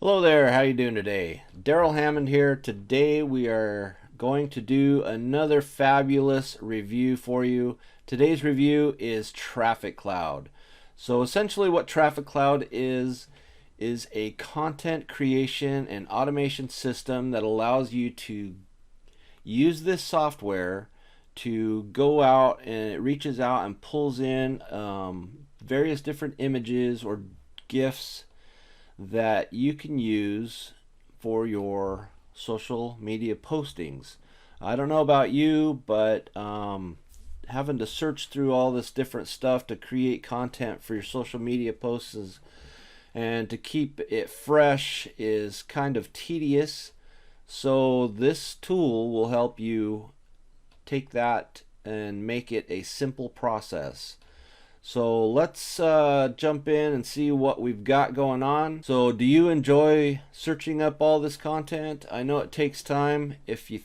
Hello there, how you doing today? Darrell Hammond here. Today we are going to do another fabulous review for you. Today's review is TrafficCloud. So essentially what TrafficCloud is a content creation and automation system that allows you to use this software to go out, and it reaches out and pulls in various different images or GIFs that you can use for your social media postings. I don't know about you, but having to search through all this different stuff to create content for your social media posts and to keep it fresh is kind of tedious. So this tool will help you take that and make it a simple process. So let's jump in and see what we've got going on. So do you enjoy searching up all this content? I know it takes time. If you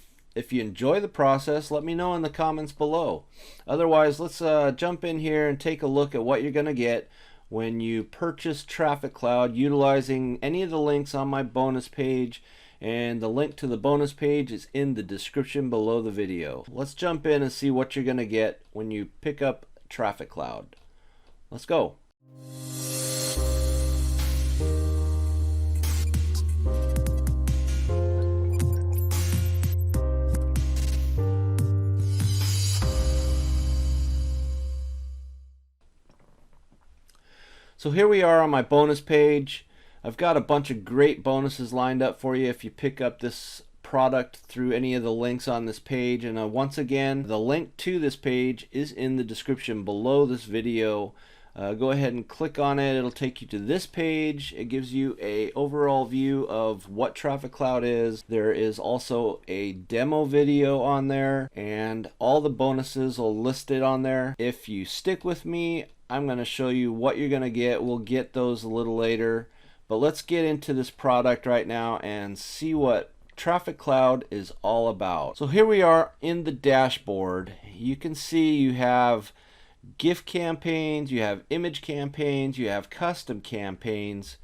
enjoy the process, let me know in the comments below. Otherwise, let's jump in here and take a look at what you're going to get when you purchase TrafficCloud utilizing any of the links on my bonus page, and the link to the bonus page is in the description below the video. Let's jump in and see what you're going to get when you pick up TrafficCloud. Let's go. So here we are on my bonus page. I've got a bunch of great bonuses lined up for you if you pick up this product through any of the links on this page. And once again, the link to this page is in the description below this video. Go ahead and click on it. It'll take you to this page. It gives you a overall view of what TrafficCloud is. There is also a demo video on there, and all the bonuses are listed on there. If you stick with me, I'm going to show you what you're going to get. We'll get those a little later, but let's get into this product right now and see what TrafficCloud is all about. So here we are in the dashboard. You can see you have GIF campaigns, you have image campaigns, you have custom campaigns.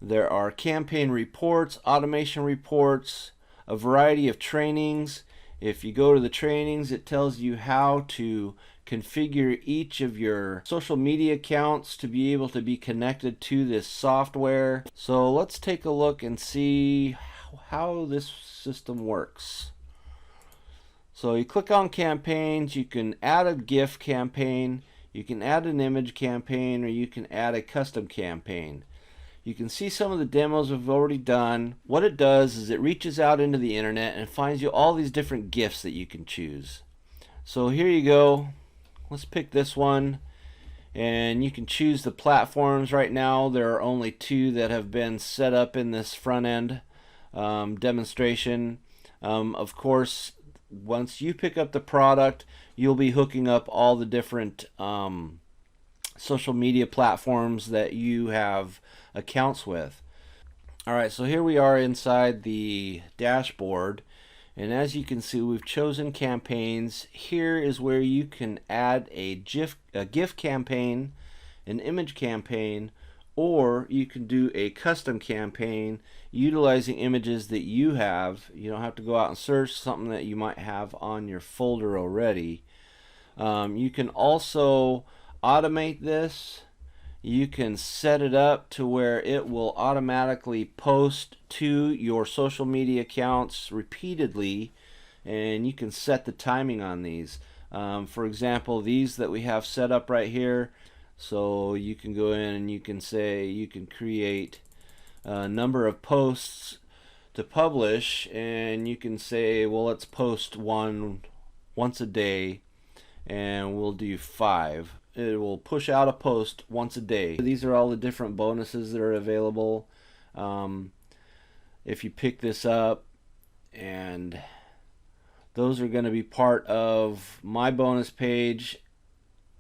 There are campaign reports, automation reports, a variety of trainings. If you go to the trainings, it tells you how to configure each of your social media accounts to be able to be connected to this software. So let's take a look and see how this system works. So you click on campaigns, you can add a GIF campaign, you can add an image campaign, or you can add a custom campaign. You can see some of the demos we've already done. What it does is it reaches out into the internet and finds you all these different GIFs that you can choose. So here you go. Let's pick this one, and you can choose the platforms. Right now there are only two that have been set up in this front end demonstration. Of course, once you pick up the product, you'll be hooking up all the different social media platforms that you have accounts with. Alright, so here we are inside the dashboard, and as you can see, we've chosen campaigns. Here is where you can add a GIF campaign, an image campaign, or you can do a custom campaign utilizing images that you have. You don't have to go out and search something that you might have on your folder already. You can also automate this. You can set it up to where it will automatically post to your social media accounts repeatedly, and you can set the timing on these. For example, these that we have set up right here, so you can go in and you can say you can create a number of posts to publish, and you can say, well, let's post once a day, and we'll do 5. It will push out a post once a day. These are all the different bonuses that are available if you pick this up, and those are going to be part of my bonus page.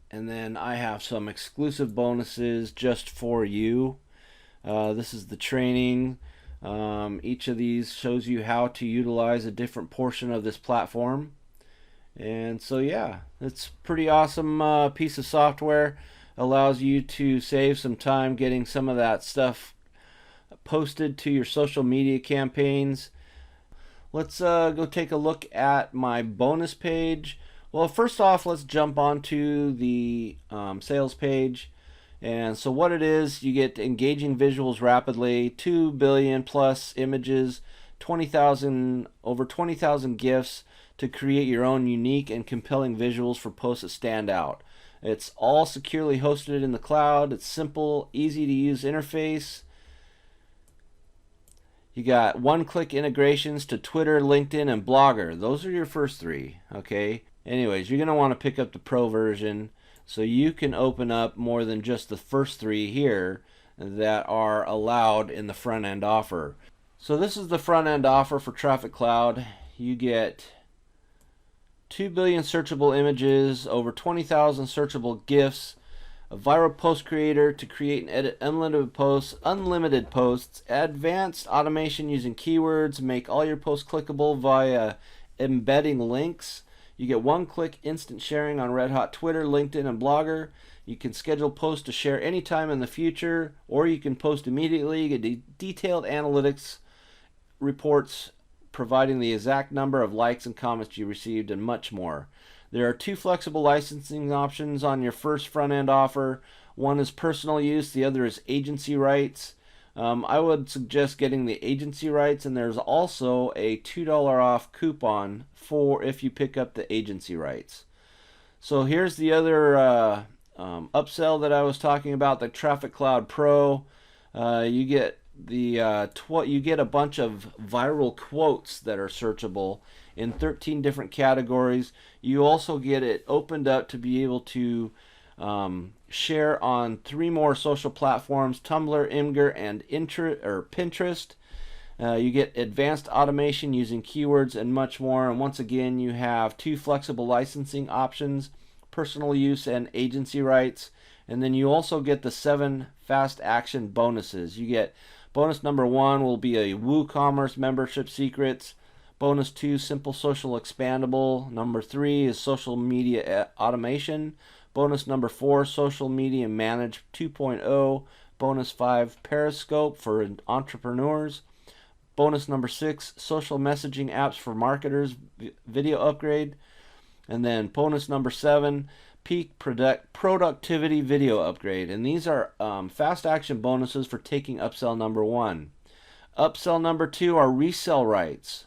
And then I have some exclusive bonuses just for you. This is the training. Each of these shows you how to utilize a different portion of this platform. And so yeah, it's a pretty awesome piece of software. Allows you to save some time getting some of that stuff posted to your social media campaigns. Let's go take a look at my bonus page. Well, first off, let's jump onto the sales page. And so what it is, you get engaging visuals rapidly, 2 billion plus images, over 20,000 GIFs to create your own unique and compelling visuals for posts that stand out. It's all securely hosted in the cloud. It's simple, easy to use interface. You got one-click integrations to Twitter, LinkedIn, and Blogger. Those are your first three, okay? Anyways, you're going to want to pick up the Pro version so you can open up more than just the first three here that are allowed in the front-end offer. So this is the front-end offer for TrafficCloud. You get 2 billion searchable images, over 20,000 searchable GIFs, a viral post creator to create and edit unlimited posts, advanced automation using keywords, make all your posts clickable via embedding links. You get one-click instant sharing on Red Hot Twitter, LinkedIn, and Blogger. You can schedule posts to share anytime in the future, or you can post immediately. You get detailed analytics reports providing the exact number of likes and comments you received, and much more. There are 2 flexible licensing options on your first front-end offer. One is personal use, the other is agency rights. I would suggest getting the agency rights, and there's also a $2 off coupon for if you pick up the agency rights. So here's the other upsell that I was talking about, the TrafficCloud Pro. You get a bunch of viral quotes that are searchable in 13 different categories. You also get it opened up to be able to share on 3 more social platforms: Tumblr, Imgur, and Pinterest. You get advanced automation using keywords and much more. And once again, you have 2 flexible licensing options: personal use and agency rights. And then you also get the 7 fast action bonuses. You get bonus number 1 will be a WooCommerce membership secrets. Bonus 2, simple social expandable. Number 3 is social media automation. Bonus number 4, social media manage 2.0. Bonus 5, Periscope for entrepreneurs. Bonus number 6, social messaging apps for marketers, video upgrade. And then bonus number 7, peak productivity video upgrade. And these are fast action bonuses for taking upsell number 1. Upsell number 2 are resell rights.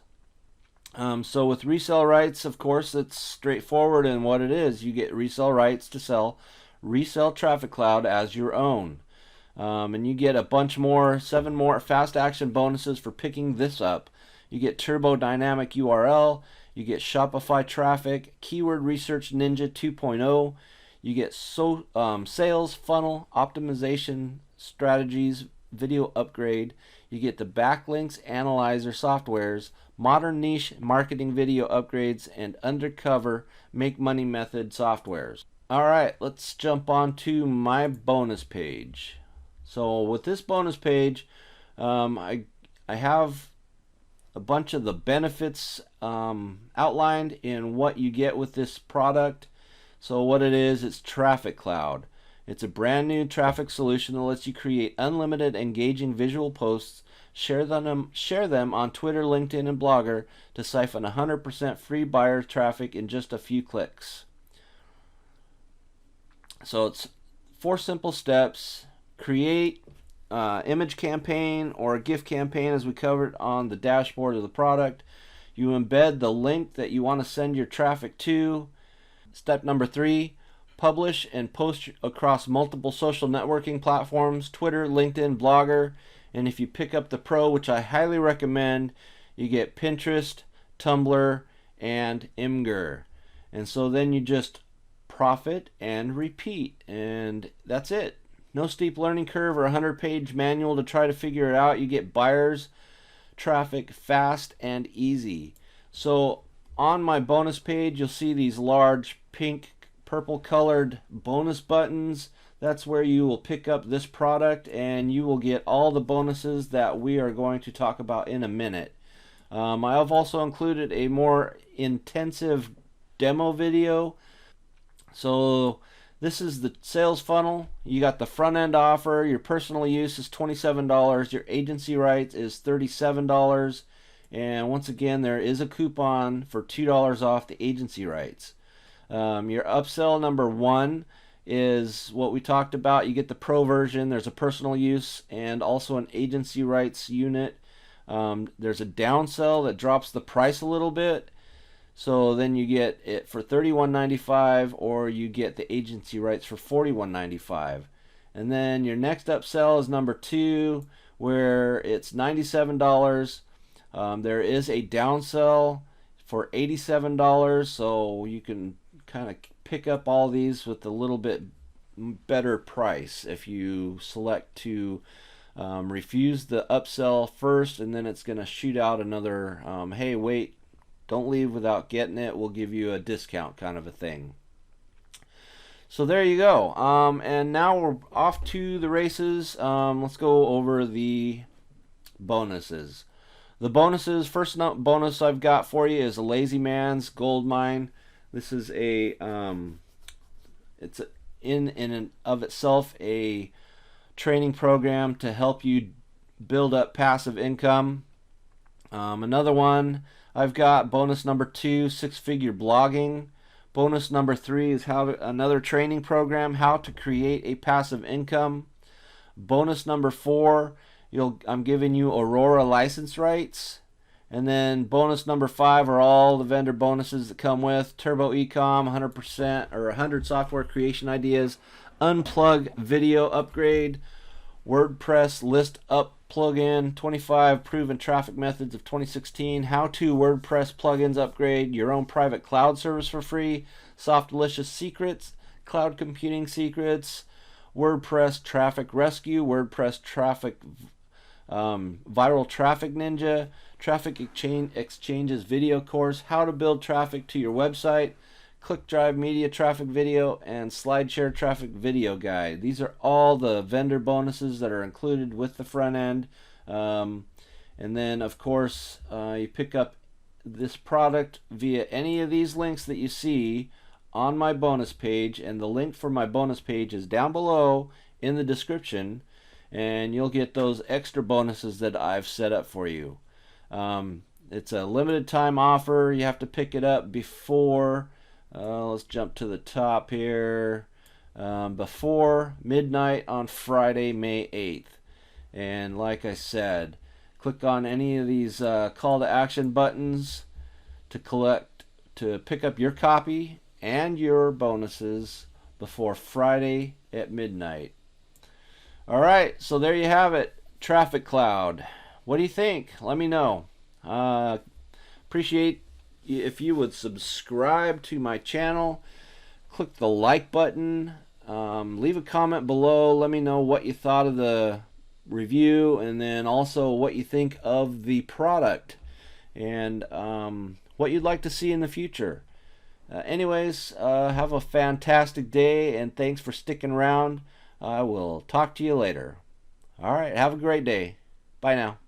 So with resell rights, of course, it's straightforward in what it is. You get resell rights to resell TrafficCloud as your own. And you get a bunch more, 7 more fast action bonuses for picking this up. You get Turbo Dynamic URL. You get Shopify Traffic, Keyword Research Ninja 2.0. You get sales funnel optimization strategies, video upgrade. You get the backlinks analyzer softwares, modern niche marketing video upgrades, and undercover make money method softwares. All right, let's jump on to my bonus page. So with this bonus page, I have a bunch of the benefits outlined in what you get with this product. So what it is, it's TrafficCloud. It's a brand new traffic solution that lets you create unlimited engaging visual posts, share them on Twitter, LinkedIn, and Blogger to siphon 100% free buyer traffic in just a few clicks. So it's 4 simple steps. Create image campaign or a GIF campaign, as we covered on the dashboard of the product. You embed the link that you want to send your traffic to. Step number 3, publish and post across multiple social networking platforms: Twitter, LinkedIn, Blogger. And if you pick up the Pro, which I highly recommend, you get Pinterest, Tumblr, and Imgur. And so then you just profit and repeat, and that's it. No steep learning curve or 100-page manual to try to figure it out. You get buyers traffic fast and easy. So on my bonus page, you'll see these large pink, purple colored bonus buttons. That's where you will pick up this product, and you will get all the bonuses that we are going to talk about in a minute. I have also included a more intensive demo video. So This is the sales funnel. You got the front end offer. Your personal use is $27. Your agency rights is $37. And once again, there is a coupon for $2 off the agency rights. Your upsell number 1 is what we talked about. You get the pro version. There's a personal use and also an agency rights unit. There's a downsell that drops the price a little bit. So then you get it for $31.95, or you get the agency rights for $41.95. And then your next upsell is number 2, where it's $97. There is a downsell for $87, so you can kind of pick up all these with a little bit better price if you select to refuse the upsell first, and then it's going to shoot out another hey, wait, don't leave without getting it, we'll give you a discount kind of a thing. So there you go. And now we're off to the races. Let's go over the bonuses. The bonuses, first bonus I've got for you is a Lazy Man's Gold Mine. This is a it's in and of itself a training program to help you build up passive income. Another one I've got, bonus number 2, 6-figure blogging. Bonus number 3 is another training program, how to create a passive income. Bonus number 4, I'm giving you Aurora license rights. And then bonus number 5 are all the vendor bonuses that come with Turbo Ecom, 100% or 100 software creation ideas, unplug video upgrade, WordPress list up plugin, 25 proven traffic methods of 2016, how-to WordPress plugins upgrade, your own private cloud service for free, soft delicious secrets, cloud computing secrets, WordPress traffic rescue, WordPress traffic viral traffic ninja, traffic exchanges video course, how to build traffic to your website, ClickDrive media traffic video, and SlideShare traffic video guide. These are all the vendor bonuses that are included with the front end. And then of course you pick up this product via any of these links that you see on my bonus page, and the link for my bonus page is down below in the description, and you'll get those extra bonuses that I've set up for you. It's a limited time offer. You have to pick it up before let's jump to the top here, before midnight on Friday, May 8th. And like I said, click on any of these call to action buttons to pick up your copy and your bonuses before Friday at midnight. Alright, so there you have it, TrafficCloud. What do you think? Let me know. Appreciate if you would subscribe to my channel, click the like button, leave a comment below, let me know what you thought of the review, and then also what you think of the product, and what you'd like to see in the future. Anyways, have a fantastic day, and thanks for sticking around. I will talk to you later. Alright, have a great day. Bye now.